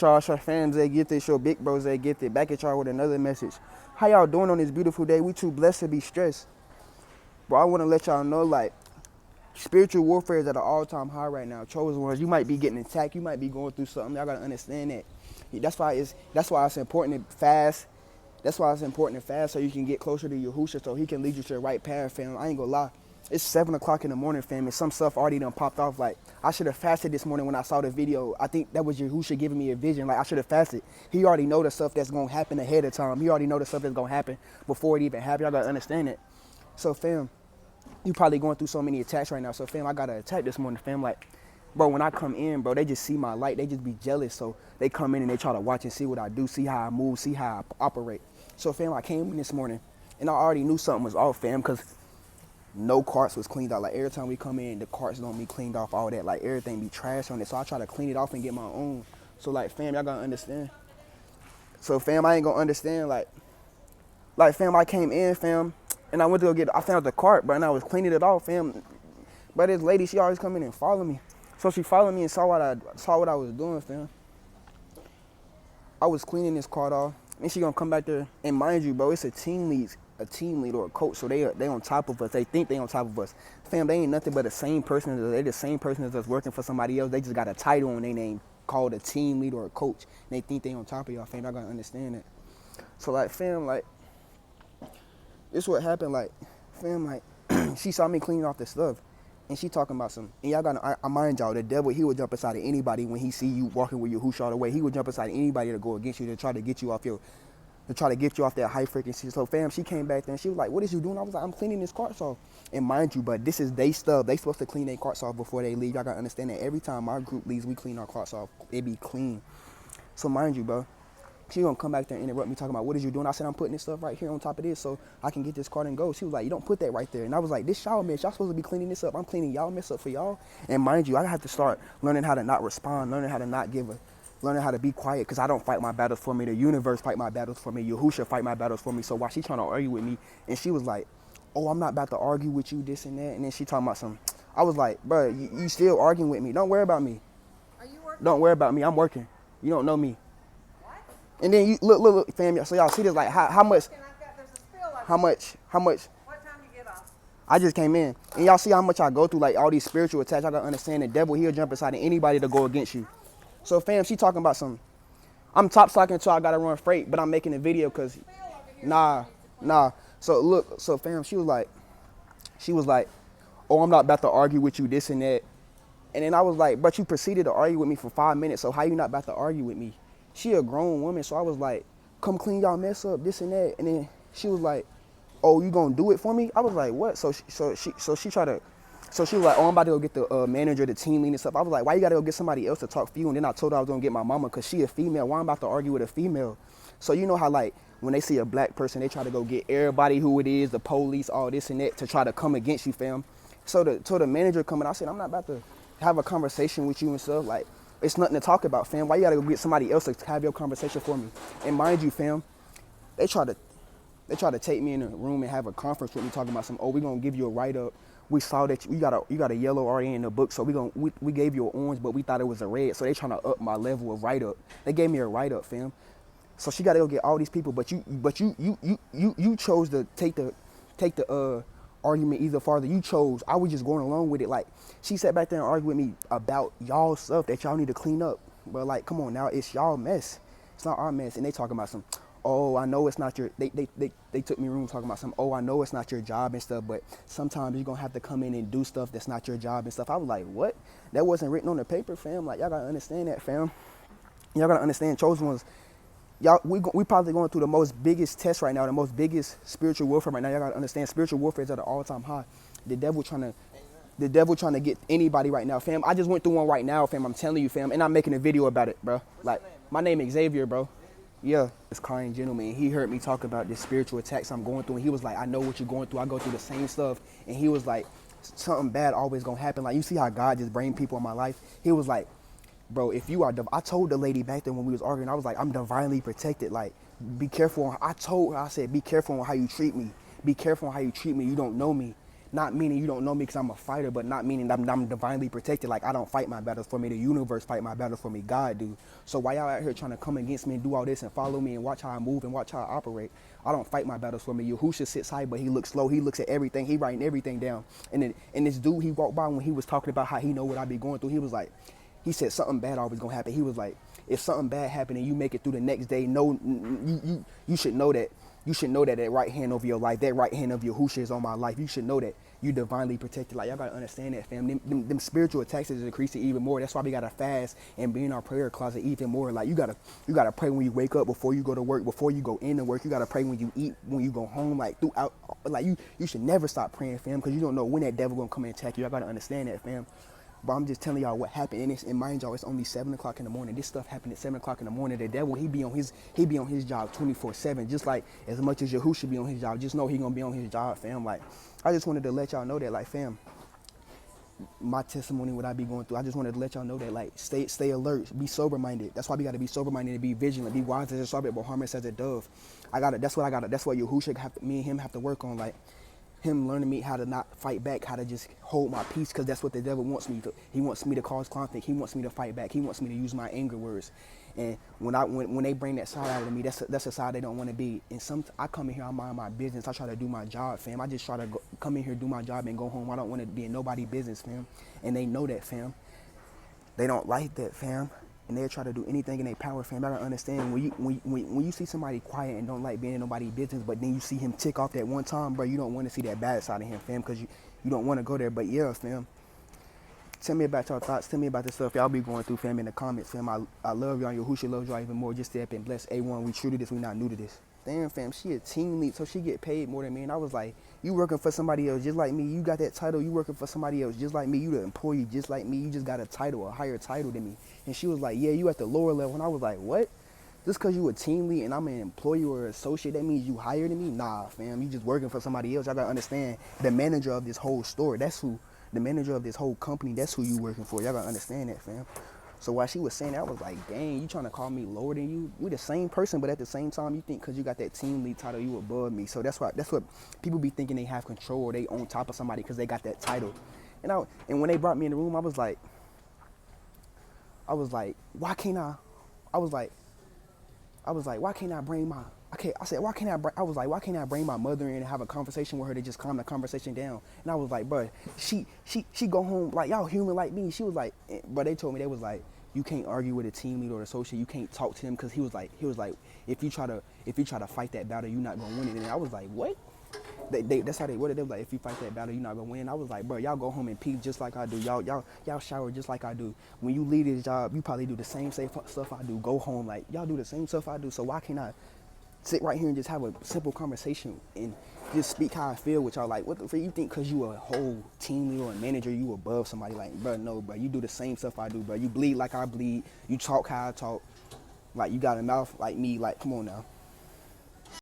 Y'all, fans, they get this. Your big bros, they get it. Back at y'all with another message. How y'all doing on this beautiful day? We too blessed to be stressed. Bro, I want to let y'all know, like, spiritual warfare is at an all-time high right now. Chosen ones, you might be getting attacked. You might be going through something. Y'all gotta understand that. That's why it's important to fast. That's why it's important to fast so you can get closer to Yahushua so he can lead you to the right path, fam. I ain't gonna lie. It's 7 o'clock in the morning, fam, and some stuff already done popped off. Like, I should have fasted this morning when I saw the video. I think that was Yahushua giving me a vision. Like, I should have fasted. He already know the stuff that's gonna happen ahead of time. He already know the stuff that's gonna happen before it even happened. Y'all gotta understand it. So, fam, you probably going through so many attacks right now. So, fam, I got an attack this morning, fam. Like, bro, when I come in, bro, they just see my light. They just be jealous. So, they come in and they try to watch and see what I do, see how I move, see how I operate. So, fam, I came in this morning, and I already knew something was off, fam, because no carts was cleaned out. Like, every time we come in, the carts don't be cleaned off, all that. Like, everything be trash on it. So, I try to clean it off and get my own. So, like, fam, y'all gotta understand. So, fam, I ain't gonna understand, like, fam, I came in, fam, and I found the cart, bro, and I was cleaning it off, fam. But this lady, she always come in and follow me. So, she followed me and saw what I was doing, fam. I was cleaning this cart off, and she gonna come back there, and mind you, bro, it's a team lead or a coach, so they on top of us. They think they on top of us. Fam, they ain't nothing but the same person as us. They the same person as us working for somebody else. They just got a title on their name called a team lead or a coach. And they think they on top of y'all, fam. I gotta understand that. So, like, fam, like, this what happened, like, fam, like, she saw me cleaning off the stuff, and she talking about some, and y'all gotta, I mind y'all, the devil, he would jump inside of anybody when he see you walking with your hoosh all the way. He would jump inside of anybody to go against you to try to get you off that high frequency. So, fam, she came back there and she was like, what is you doing? I was like, I'm cleaning this carts off. And mind you, but this is they stuff. They supposed to clean their carts off before they leave. Y'all gotta understand that every time our group leaves, we clean our carts off. It be clean. So, mind you, bro, she gonna come back there and interrupt me talking about, what is you doing? I said, I'm putting this stuff right here on top of this so I can get this cart and go. She was like, you don't put that right there. And I was like, this y'all mess. Y'all supposed to be cleaning this up. I'm cleaning y'all mess up for y'all. And mind you, I have to start learning how to not respond, learning how to not learning how to be quiet, because I don't fight my battles for me. The universe fight my battles for me. Yahushua fight my battles for me. So while she trying to argue with me, and she was like, oh, I'm not about to argue with you, this and that. And then she talking about some, I was like, bro, you still arguing with me. Don't worry about me. Are you working? Don't worry about me. I'm working. You don't know me. What? And then you, look, fam, so y'all see this, like, how much, There's a spill how much. What time do you get off? I just came in. And y'all see how much I go through, like, all these spiritual attacks. I gotta understand the devil, he'll jump inside of anybody to go against you. So, fam, she talking about some, I'm top stocking until I gotta run freight, but I'm making a video because, nah. So, look, so, fam, she was like, oh, I'm not about to argue with you, this and that. And then I was like, but you proceeded to argue with me for 5 minutes, so how you not about to argue with me? She a grown woman, so I was like, come clean y'all mess up, this and that. And then she was like, oh, you gonna do it for me? I was like, what? So she was like, oh, I'm about to go get the manager, the team lead and stuff. I was like, why you gotta go get somebody else to talk for you? And then I told her I was gonna get my mama because she a female. Why I'm about to argue with a female? So you know how, like, when they see a black person, they try to go get everybody who it is, the police, all this and that, to try to come against you, fam. So the manager coming, I said, I'm not about to have a conversation with you and stuff. Like, it's nothing to talk about, fam. Why you gotta go get somebody else to have your conversation for me? And mind you, fam, they try to take me in a room and have a conference with me talking about some, oh, we're gonna give you a write-up. We saw that you got a yellow already in the book, so we gave you an orange, but we thought it was a red. So they trying to up my level of write-up. They gave me a write-up, fam. So she gotta go get all these people, but you chose to take the argument either farther. You chose. I was just going along with it. Like, she sat back there and argued with me about y'all stuff that y'all need to clean up. But, like, come on now, it's y'all mess. It's not our mess. And they talking about some, oh, I know it's not your, they took me room talking about some, oh, I know it's not your job and stuff, but sometimes you're gonna have to come in and do stuff that's not your job and stuff. I was like, what? That wasn't written on the paper, fam. Like, y'all gotta understand that, fam. Y'all gotta understand, chosen ones. Y'all, we probably going through the most biggest test right now, the most biggest spiritual warfare right now. Y'all gotta understand, spiritual warfare is at an all-time high. The devil trying to get anybody right now, fam. I just went through one right now, fam. I'm telling you, fam, and I'm making a video about it, bro. Like, my name is Xavier, bro. Yeah, this kind gentleman, he heard me talk about this spiritual attacks I'm going through, and he was like, I know what you're going through. I go through the same stuff. And he was like, something bad always gonna happen. Like, you see how God just bring people in my life? He was like, bro, if you are, I told the lady back then when we was arguing, I was like, I'm divinely protected. Like, be careful. I told her, I said, be careful on how you treat me. Be careful on how you treat me. You don't know me. Not meaning you don't know me because I'm a fighter, but not meaning I'm divinely protected. Like I don't fight my battles for me. The universe fight my battles for me. God do. So why y'all out here trying to come against me and do all this and follow me and watch how I move and watch how I operate? I don't fight my battles for me. Yahusha sits high, but he looks slow. He looks at everything. He writing everything down. And this dude, he walked by when he was talking about how he know what I be going through. He was like, he said something bad always gonna happen. He was like, if something bad happened and you make it through the next day, you should know that. You should know that that right hand over your life, that right hand of Yahusha is on my life. You should know that you divinely protected. Like y'all gotta understand that, fam. Them spiritual attacks is increasing even more. That's why we gotta fast and be in our prayer closet even more. Like you gotta pray when you wake up, before you go to work, before you go into work. You gotta pray when you eat, when you go home. Like throughout, like you should never stop praying, fam, because you don't know when that devil gonna come and attack you. Y'all gotta understand that, fam. But I'm just telling y'all what happened, and mind y'all, it's only 7 o'clock in the morning. This stuff happened at 7 o'clock in the morning. The devil, he be on his job 24/7. Just like as much as Yahushua be on his job, just know he gonna be on his job, fam. Like I just wanted to let y'all know that, like, fam, my testimony, what I be going through. I just wanted to let y'all know that, like, stay alert, be sober minded. That's why we gotta be sober minded and be vigilant, be wise as a serpent, but harmless as a dove. That's what Yahushua me and him have to work on, like. Him learning me how to not fight back, how to just hold my peace, because that's what the devil wants me to. He wants me to cause conflict. He wants me to fight back. He wants me to use my anger words. And when they bring that side out of me, that's a side they don't want to be. And I come in here, I mind my business. I try to do my job, fam. I just try to come in here, do my job, and go home. I don't want to be in nobody's business, fam. And they know that, fam. They don't like that, fam. And they'll try to do anything in their power, fam. I don't understand when you see somebody quiet and don't like being in nobody's business, but then you see him tick off that one time, bro. You don't want to see that bad side of him, fam, because you don't want to go there. But yeah, fam. Tell me about your thoughts. Tell me about the stuff y'all be going through, fam, in the comments, fam. I love y'all. Yahushua loves y'all even more. Just stay up and bless A1. We true to this. We not new to this. Damn, fam, she a team lead, so she get paid more than me. And I was like, you working for somebody else just like me. You got that title. You working for somebody else just like me. You the employee just like me. You just got a title, a higher title than me. And she was like, yeah, you at the lower level. And I was like, what? Just because you a team lead and I'm an employee or associate, that means you higher than me? Nah, fam, you just working for somebody else. I gotta understand the manager of this whole store. That's who, the manager of this whole company, that's who you working for. Y'all gotta understand that, fam. So while she was saying that, I was like, dang, you trying to call me lower than you? We the same person, but at the same time, you think because you got that team lead title, you above me. So that's what people be thinking, they have control, or they on top of somebody because they got that title. And when they brought me in the room, I was like, why can't I? I was like, why can't I bring my? Okay, I said, why can't I bring my mother in and have a conversation with her to just calm the conversation down? And I was like, bro, she go home like y'all human like me. She was like, but they told me, they was like, you can't argue with a team leader or associate. You can't talk to him because he was like, if you try to fight that battle, you're not gonna win it. And I was like, what? That's how they worded it. They was like, if you fight that battle, you're not gonna win. I was like, bro, y'all go home in peace just like I do. Y'all shower just like I do. When you leave this job, you probably do the same stuff I do. Go home like y'all do the same stuff I do. So why can't I sit right here and just have a simple conversation and just speak how I feel with y'all? Like, what the fuck you think? Cause you a whole team leader or a manager, you above somebody? Like, bro, no, bro. You do the same stuff I do, bro. You bleed like I bleed. You talk how I talk. Like, you got a mouth like me. Like, come on now.